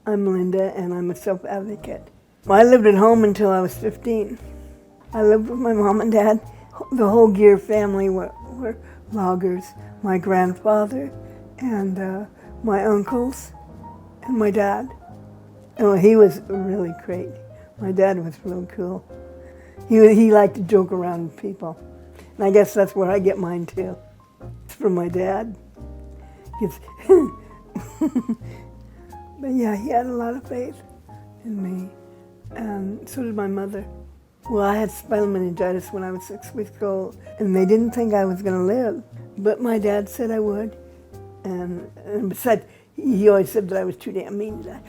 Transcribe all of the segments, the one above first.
I'm Linda, and I'm a self-advocate. I lived at home until I was 15. I lived with my mom and dad. The whole Gear family were loggers. My grandfather and my uncles and my dad. Oh, he was really great. My dad was really cool. He liked to joke around with people. And I guess that's where I get mine too. It's from my dad. But yeah, he had a lot of faith in me. And so did my mother. Well, I had spinal meningitis when I was 6 weeks old, and they didn't think I was going to live. But my dad said I would. And besides, he always said that I was too damn mean to die.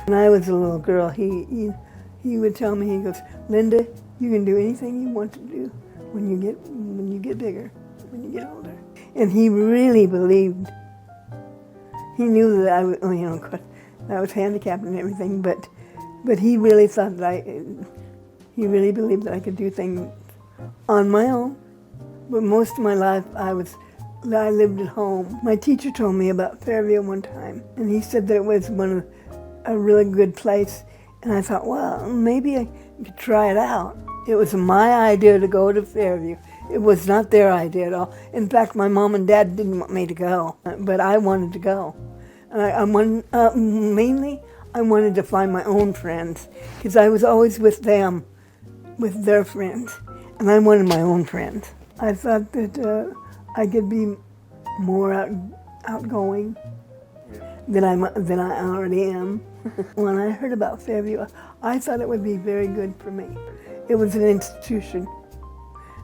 When I was a little girl, he would tell me, he goes, Linda, you can do anything you want to do when you get bigger, when you get older. And he really believed. He knew that I was, of course, I was handicapped and everything, but he really thought that he really believed that I could do things on my own. But most of my life, I lived at home. My teacher told me about Fairview one time, and he said that it was a really good place. And I thought, well, maybe I could try it out. It was my idea to go to Fairview. It was not their idea at all. In fact, my mom and dad didn't want me to go, but I wanted to go. Mainly, I wanted to find my own friends, because I was always with them, with their friends, and I wanted my own friends. I thought that I could be more outgoing than I already am. When I heard about Fairview, I thought it would be very good for me. It was an institution,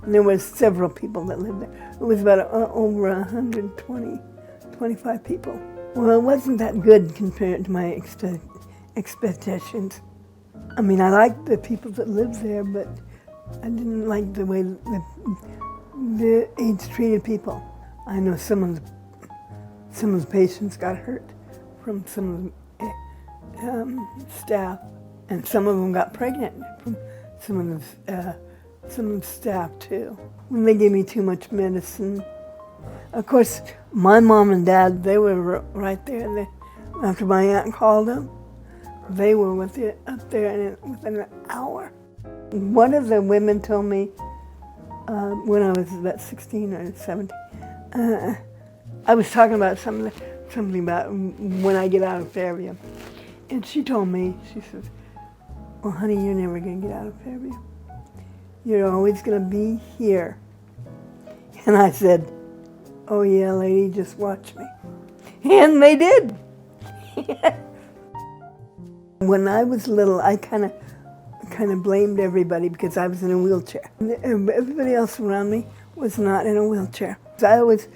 and there was several people that lived there. It was about over 125 people. Well, it wasn't that good compared to my expectations. I mean, I liked the people that lived there, but I didn't like the way the aides treated people. I know some of the patients got hurt from some of the staff, and some of them got pregnant from some of the staff too. When they gave me too much medicine. Of course, my mom and dad, they were right there. After my aunt called them, they were up there within an hour. One of the women told me when I was about 16 or 17, I was talking about something about when I get out of Fairview. And she told me, she says, well, honey, you're never going to get out of Fairview. You're always going to be here. And I said, oh yeah, lady, just watch me. And they did. When I was little, I kind of blamed everybody because I was in a wheelchair. Everybody else around me was not in a wheelchair. I always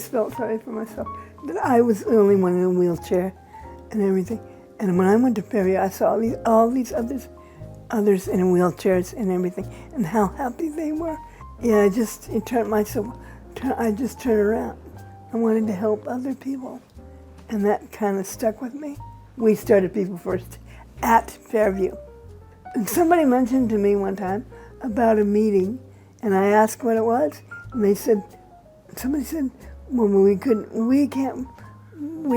felt sorry for myself that I was the only one in a wheelchair and everything. And when I went to Fairview, I saw all these others in wheelchairs and everything, and how happy they were. Yeah, I just turned around. I wanted to help other people, and that kind of stuck with me. We started People First at Fairview. And somebody mentioned to me one time about a meeting, and I asked what it was, and somebody said, well, we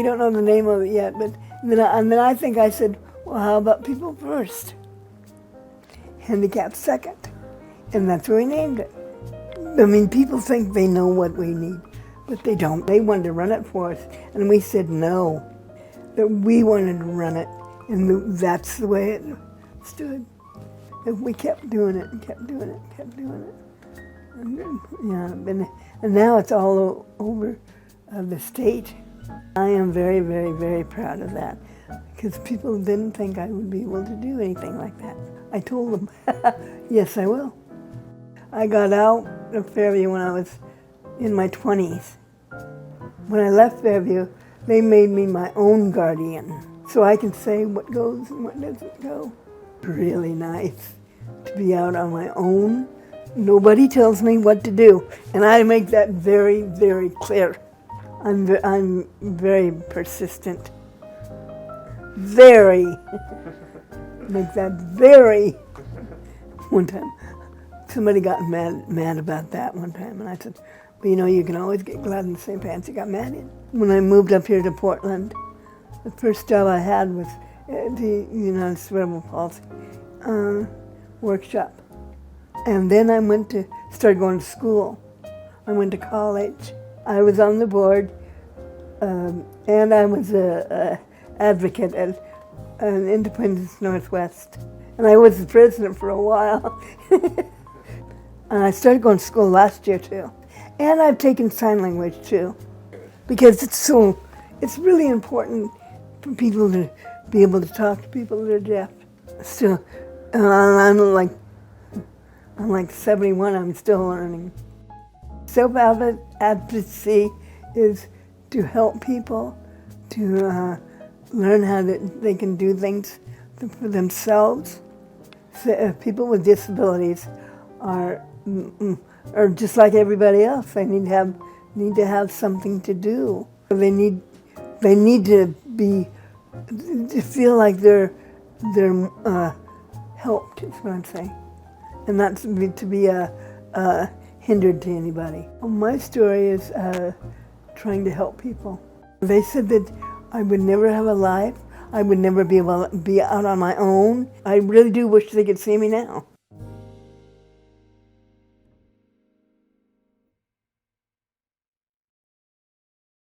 don't know the name of it yet, but then I think I said, well, how about People First? Handicapped Second. And that's what we named it. I mean, people think they know what we need, but they don't. They wanted to run it for us, and we said no, that we wanted to run it, and that's the way it stood. If we kept doing it and kept doing it and kept doing it. And now it's all over the state. I am very, very, very proud of that, because people didn't think I would be able to do anything like that. I told them, yes, I will. I got out of Fairview when I was in my 20s. When I left Fairview, they made me my own guardian, so I can say what goes and what doesn't go. Really nice to be out on my own. Nobody tells me what to do, and I make that very, very clear. I'm very persistent. Very. Make that very. One time, somebody got mad about that one time, and I said, well, you can always get glad in the same pants you got mad in. When I moved up here to Portland, The first job I had was at the United Cerebral Palsy workshop. And then I started going to school. I went to college. I was on the board, and I was an advocate at Independence Northwest. And I was the president for a while. And I started going to school last year too. And I've taken sign language too, because it's really important for people to be able to talk to people that are deaf. Still, I'm like 71, I'm still learning. Self advocacy is to help people to learn how they can do things for themselves. So, people with disabilities are just like everybody else. They need to have something to do. They need to feel like they're helped. Is what I'm saying, and not to be hindered to anybody. Well, my story is trying to help people. They said that I would never have a life. I would never be able to be out on my own. I really do wish they could see me now.